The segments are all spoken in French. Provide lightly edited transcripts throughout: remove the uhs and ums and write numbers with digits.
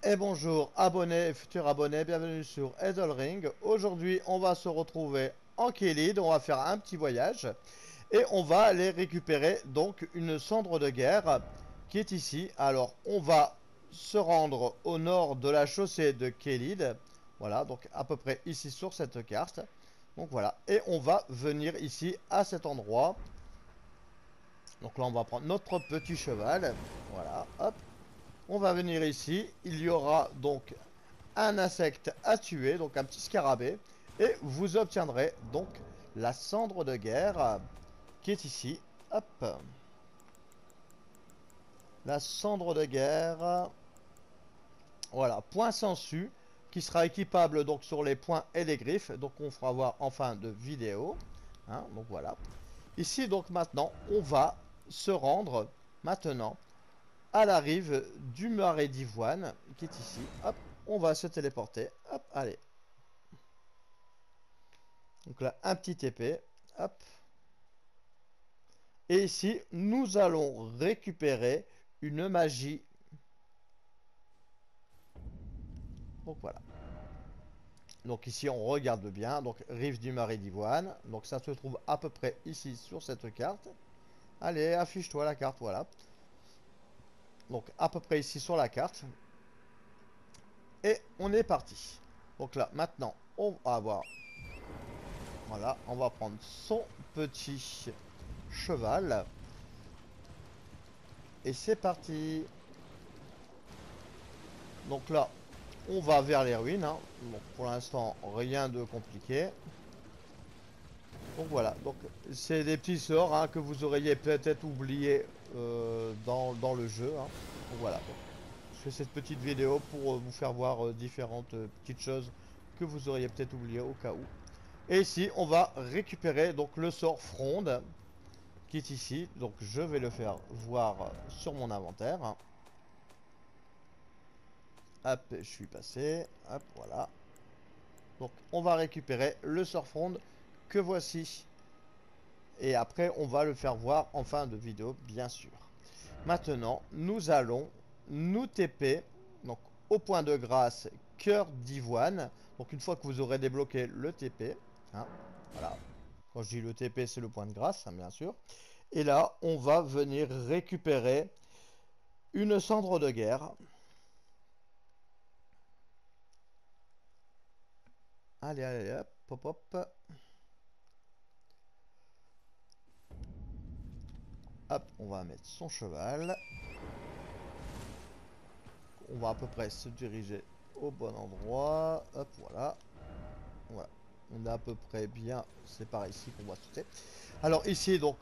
Et bonjour abonnés et futurs abonnés, bienvenue sur Edelring. Aujourd'hui on va se retrouver en Kélid, on va faire un petit voyage et on va aller récupérer donc une cendre de guerre qui est ici. Alors on va se rendre au nord de la chaussée de Kélid, voilà, donc à peu près ici sur cette carte. Donc voilà, et on va venir ici à cet endroit. Donc là on va prendre notre petit cheval, voilà, hop. On va venir ici, il y aura donc un insecte à tuer, donc un petit scarabée, et vous obtiendrez donc la cendre de guerre qui est ici. Hop, la cendre de guerre, voilà, point sensu, qui sera équipable donc sur les points et les griffes, donc on fera voir en fin de vidéo. Hein, donc voilà. Ici donc maintenant, on va se rendre maintenant à la rive du marais d'Ivoine, qui est ici. Hop, on va se téléporter. Hop, allez. Donc là, un petit épée. Hop. Et ici, nous allons récupérer une magie. Donc voilà. Donc ici, on regarde bien. Donc, rive du marais d'Ivoine. Donc ça se trouve à peu près ici sur cette carte. Allez, affiche-toi la carte, voilà. Donc à peu près ici sur la carte. Et on est parti. Donc là, maintenant, on va avoir... Voilà, on va prendre son petit cheval. Et c'est parti. Donc là, on va vers les ruines. Hein. Donc pour l'instant, rien de compliqué. Donc voilà, donc c'est des petits sorts hein, que vous auriez peut-être oublié dans le jeu. Hein. Donc voilà, donc, je fais cette petite vidéo pour vous faire voir différentes petites choses que vous auriez peut-être oublié au cas où. Et ici, on va récupérer donc le sort fronde qui est ici. Donc je vais le faire voir sur mon inventaire. Hein. Hop, je suis passé. Hop, voilà. Donc on va récupérer le sort fronde que voici. Et après, on va le faire voir en fin de vidéo, bien sûr. Maintenant, nous allons nous TP donc, au point de grâce cœur d'Ivoine. Donc une fois que vous aurez débloqué le TP, hein, voilà. Quand je dis le TP, c'est le point de grâce, hein, bien sûr. Et là, on va venir récupérer une cendre de guerre. Allez, allez, hop, hop, hop. Hop, on va mettre son cheval. On va à peu près se diriger au bon endroit. Hop, voilà. Voilà. On est à peu près bien. C'est par ici qu'on va sauter. Alors ici, donc,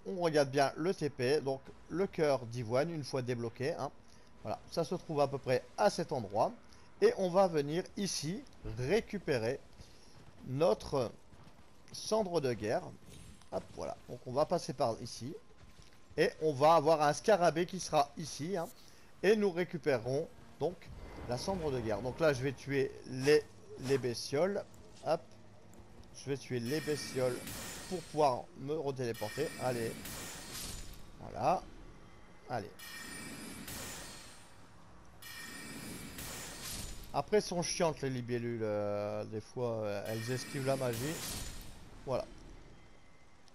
on regarde bien le TP. Donc, le cœur d'Ivoine, une fois débloqué. Hein, voilà. Ça se trouve à peu près à cet endroit. Et on va venir ici récupérer notre cendre de guerre. Hop, voilà. Donc, on va passer par ici. Et on va avoir un scarabée qui sera ici. Hein, et nous récupérerons donc la cendre de guerre. Donc là, je vais tuer les bestioles. Hop. Je vais tuer les bestioles pour pouvoir me retéléporter. Allez. Voilà. Allez. Après, sont chiantes les libellules. Des fois, elles esquivent la magie. Voilà.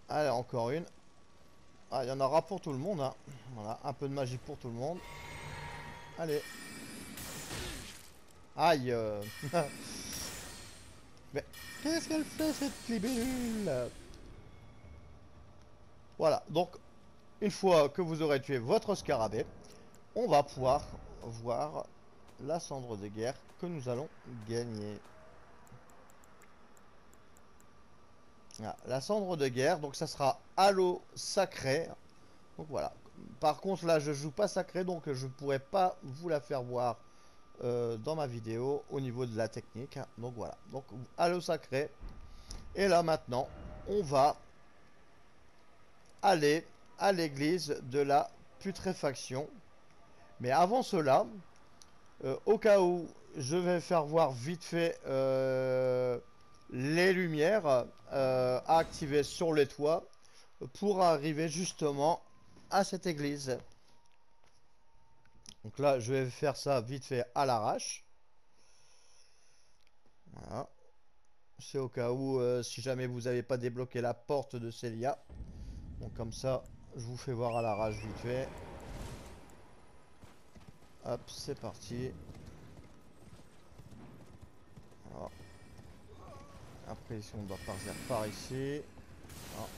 Allez, encore une. Ah, il y en aura pour tout le monde. Hein. Voilà. Un peu de magie pour tout le monde. Allez. Aïe. Mais qu'est-ce qu'elle fait cette libellule? Voilà. Donc, une fois que vous aurez tué votre scarabée, on va pouvoir voir la cendre de guerre que nous allons gagner. Voilà, la cendre de guerre, donc ça sera halo sacré. Donc voilà. Par contre là je joue pas sacré, donc je pourrais pas vous la faire voir dans ma vidéo au niveau de la technique. Donc voilà. Donc halo sacré. Et là maintenant on va aller à l'église de la putréfaction. Mais avant cela, au cas où je vais faire voir vite fait les lumières à activer sur les toits pour arriver justement à cette église. Donc là, je vais faire ça vite fait à l'arrache. Voilà. C'est au cas où, si jamais vous n'avez pas débloqué la porte de Célia. Donc comme ça, je vous fais voir à l'arrache vite fait. Hop, c'est parti. Voilà. Après, ici, on doit partir par ici. Voilà.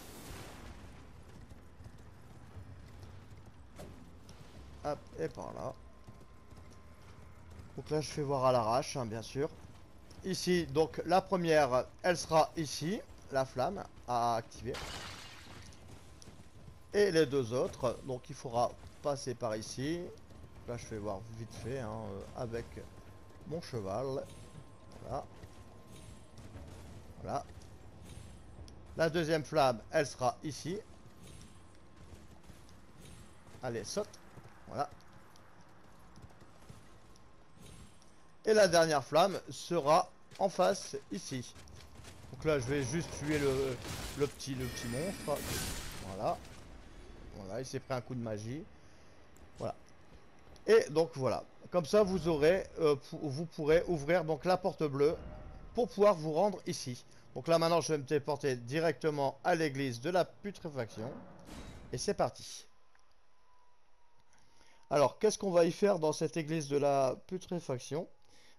Hop, et par là. Donc là, je fais voir à l'arrache, hein, bien sûr. Ici, donc la première, elle sera ici, la flamme à activer. Et les deux autres, donc il faudra passer par ici. Là, je fais voir vite fait, hein, avec mon cheval. Voilà. Voilà. La deuxième flamme, elle sera ici. Allez, saute. Voilà. Et la dernière flamme sera en face, ici. Donc là, je vais juste tuer le petit monstre. Voilà. Voilà, il s'est pris un coup de magie. Voilà. Et donc voilà. Comme ça, vous aurez, vous pourrez ouvrir donc la porte bleue pour pouvoir vous rendre ici. Donc là, maintenant, je vais me téléporter directement à l'église de la putréfaction. Et c'est parti. Alors, qu'est-ce qu'on va y faire dans cette église de la putréfaction?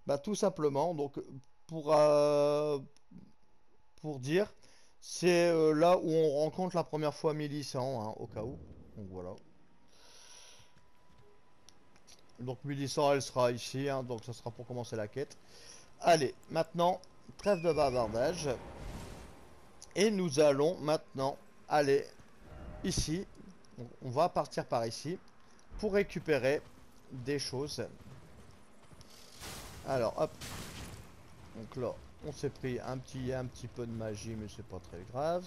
Bah, tout simplement, donc, pour, euh, pour dire, c'est là où on rencontre la première fois Mélissant, hein, au cas où. Donc voilà. Donc Mélissant, elle sera ici, hein, donc ça sera pour commencer la quête. Allez, maintenant, trêve de bavardage. Et nous allons maintenant aller ici. Donc, on va partir par ici pour récupérer des choses. Alors, hop. Donc là, on s'est pris un petit peu de magie, mais c'est pas très grave.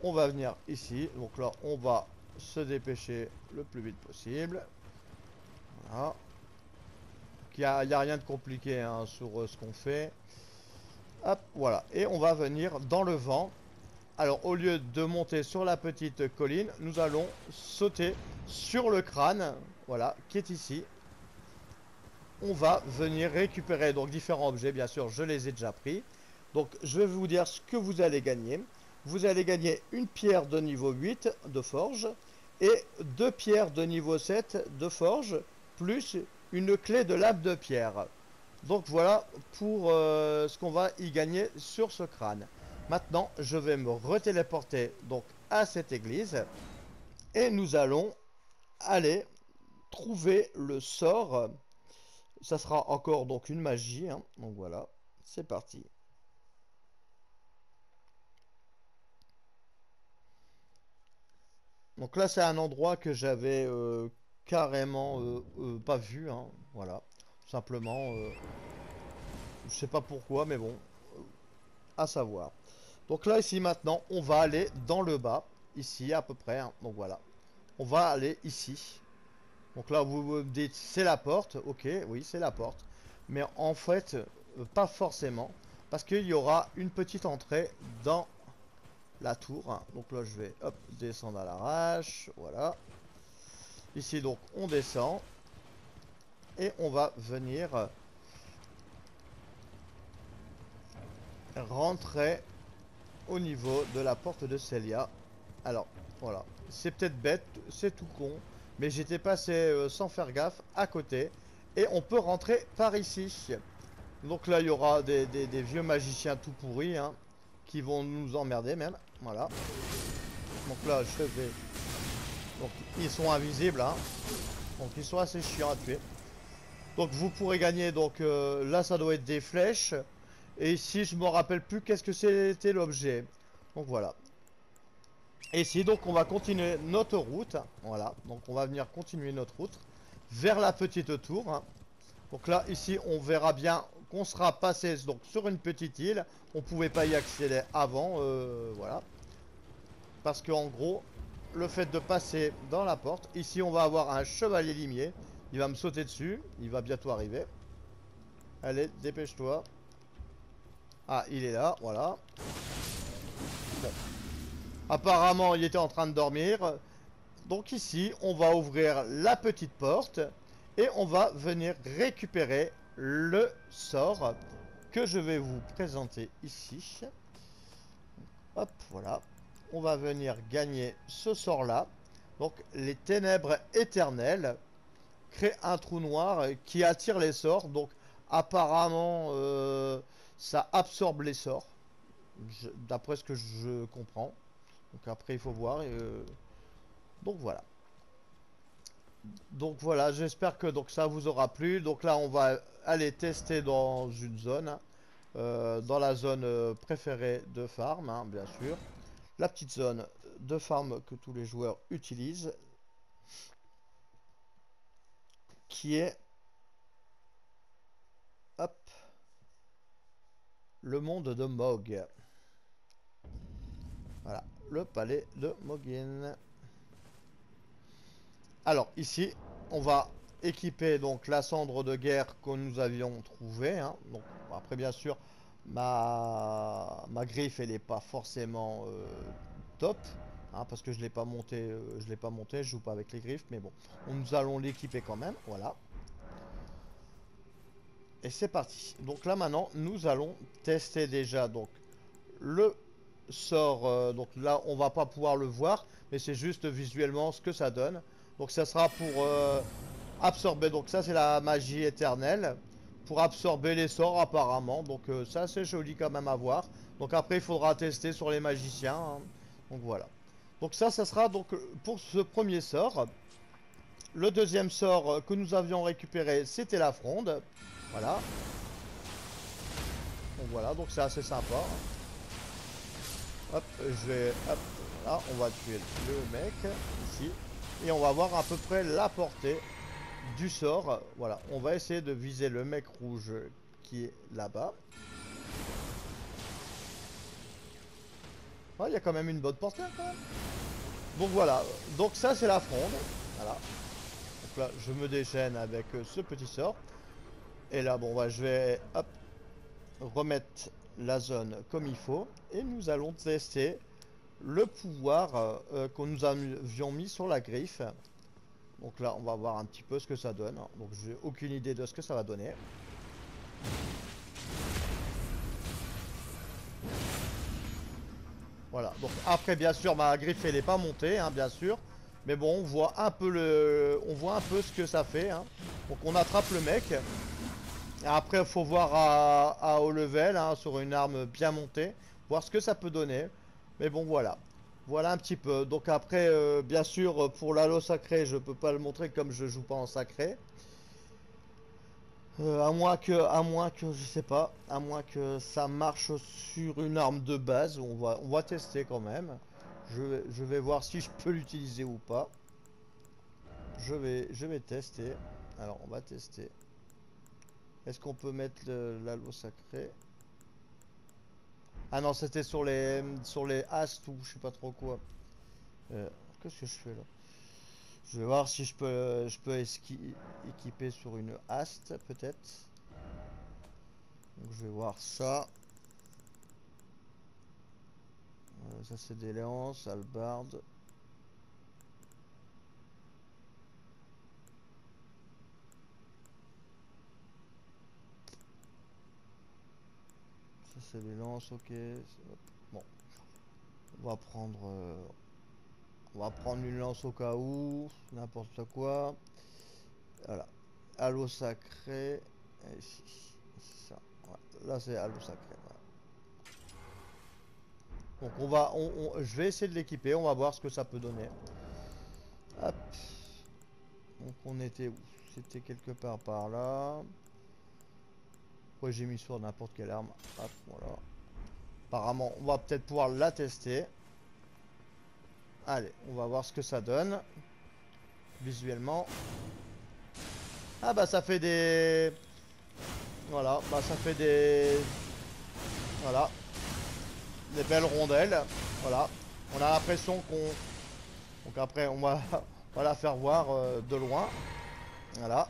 On va venir ici. Donc là, on va se dépêcher le plus vite possible. Voilà. Il n'y a rien de compliqué, hein, sur ce qu'on fait. Hop, voilà. Et on va venir dans le vent. Alors, au lieu de monter sur la petite colline, nous allons sauter sur le crâne, voilà, qui est ici. On va venir récupérer donc différents objets, bien sûr, je les ai déjà pris. Donc, je vais vous dire ce que vous allez gagner. Vous allez gagner une pierre de niveau 8 de forge et 2 pierres de niveau 7 de forge, plus une clé de lame de pierre. Donc voilà pour ce qu'on va y gagner sur ce crâne. Maintenant, je vais me retéléporter donc à cette église et nous allons aller trouver le sort. Ça sera encore donc une magie, hein. Donc voilà, c'est parti. Donc là, c'est un endroit que j'avais carrément pas vu, hein. Voilà, tout simplement. Je sais pas pourquoi, mais bon, à savoir. Donc là, ici, maintenant, on va aller dans le bas. Ici, à peu près, hein. Donc voilà. On va aller ici. Donc là, vous me dites, c'est la porte. Ok, oui, c'est la porte. Mais en fait, pas forcément. Parce qu'il y aura une petite entrée dans la tour, hein. Donc là, je vais, hop, descendre à l'arrache. Voilà. Ici, donc, on descend. Et on va venir rentrer au niveau de la porte de Célia. Alors, voilà. C'est peut-être bête, c'est tout con, mais j'étais passé sans faire gaffe à côté. Et on peut rentrer par ici. Donc là, il y aura des vieux magiciens tout pourris, hein, qui vont nous emmerder même. Voilà. Donc là, je vais... Donc, ils sont invisibles, hein. Donc, ils sont assez chiants à tuer. Donc, vous pourrez gagner, donc, là, ça doit être des flèches. Et ici, je me rappelle plus qu'est-ce que c'était l'objet. Donc, voilà. Et ici, donc, on va continuer notre route. Voilà. Donc, on va venir continuer notre route vers la petite tour, hein. Donc là, ici, on verra bien qu'on sera passé donc, sur une petite île. On pouvait pas y accéder avant, voilà. Parce qu'en gros, le fait de passer dans la porte, ici, on va avoir un chevalier limier. Il va me sauter dessus. Il va bientôt arriver. Allez, dépêche-toi. Ah, il est là, voilà. Bon. Apparemment, il était en train de dormir. Donc ici, on va ouvrir la petite porte. Et on va venir récupérer le sort que je vais vous présenter ici. Hop, voilà. On va venir gagner ce sort-là. Donc, les ténèbres éternelles créent un trou noir qui attire les sorts. Donc, apparemment, ça absorbe les sorts. D'après ce que je comprends. Donc, après, il faut voir. Donc, voilà. Donc, voilà. J'espère que donc, ça vous aura plu. Donc, là, on va aller tester dans une zone. Dans la zone préférée de farm, hein, bien sûr. La petite zone de farm que tous les joueurs utilisent, qui est, hop, le monde de Mog. Voilà, le palais de Mogin. Alors ici, on va équiper donc la cendre de guerre que nous avions trouvée. Hein. Donc après bien sûr, ma griffe elle n'est pas forcément top. Hein, parce que je l'ai pas monté, je joue pas avec les griffes, mais bon, nous allons l'équiper quand même, voilà. Et c'est parti. Donc là maintenant, nous allons tester déjà donc le sort. Donc là, on va pas pouvoir le voir, mais c'est juste visuellement ce que ça donne. Donc ça sera pour absorber. Donc ça c'est la magie éternelle pour absorber les sorts apparemment. Donc ça c'est joli quand même à voir. Donc après il faudra tester sur les magiciens. Hein. Donc voilà. Donc ça sera donc pour ce premier sort. Le deuxième sort que nous avions récupéré, c'était la fronde. Voilà. Donc voilà, donc c'est assez sympa. Hop, je vais... Hop, voilà, on va tuer le mec, ici. Et on va voir à peu près la portée du sort. Voilà, on va essayer de viser le mec rouge qui est là-bas. Il y a quand même une bonne portée, quand même. Donc voilà, donc ça c'est la fronde. Voilà. Donc là, je me déchaîne avec ce petit sort. Et là, bon, bah, je vais hop, remettre la zone comme il faut. Et nous allons tester le pouvoir que nous avions mis sur la griffe. Donc là, on va voir un petit peu ce que ça donne. Donc j'ai aucune idée de ce que ça va donner. Voilà, donc après bien sûr ma griffe elle n'est pas montée, hein, bien sûr. Mais bon, on voit un peu ce que ça fait. Hein. Donc on attrape le mec. Et après il faut voir à haut level, hein, sur une arme bien montée, voir ce que ça peut donner. Mais bon voilà. Voilà un petit peu. Donc après, bien sûr, pour l'halo sacré, je peux pas le montrer comme je joue pas en sacré. À moins que, je sais pas, à moins que ça marche sur une arme de base, on va tester quand même. Je vais voir si je peux l'utiliser ou pas. Je vais tester. Alors, on va tester. Est-ce qu'on peut mettre l'halo sacré? Ah non, c'était sur les astes ou je sais pas trop quoi. Qu'est-ce que je fais là? Je vais voir si je peux équiper sur une haste peut-être. Donc je vais voir ça. Ça c'est des lances, hallebarde. Ça c'est des lances, ok. Bon, on va prendre une lance au cas où, n'importe quoi. Voilà, halo sacré. Ici, ça. Ouais. Là c'est halo sacré. Voilà. Donc je vais essayer de l'équiper, on va voir ce que ça peut donner. Hop. Donc on était où? C'était quelque part par là. Pourquoi j'ai mis sur n'importe quelle arme? Hop, voilà. Apparemment, on va peut-être pouvoir la tester. Allez, on va voir ce que ça donne. Visuellement. Ah bah ça fait des... Voilà, bah ça fait des... Voilà. Des belles rondelles. Voilà. On a l'impression qu'on... Donc après, on va, on va la faire voir de loin. Voilà.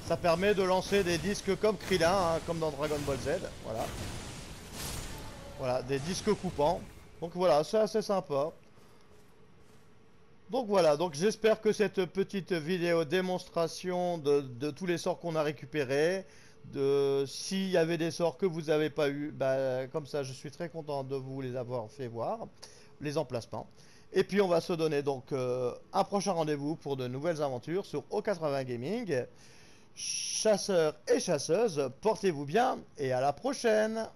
Ça permet de lancer des disques comme Krillin, hein, comme dans Dragon Ball Z. Voilà. Voilà, des disques coupants. Donc voilà, c'est assez sympa. Donc voilà, donc j'espère que cette petite vidéo démonstration de tous les sorts qu'on a récupérés, de s'il y avait des sorts que vous n'avez pas eu, bah, comme ça je suis très content de vous les avoir fait voir, les emplacements. Et puis on va se donner donc un prochain rendez-vous pour de nouvelles aventures sur O80 Gaming. Chasseurs et chasseuses, portez-vous bien et à la prochaine!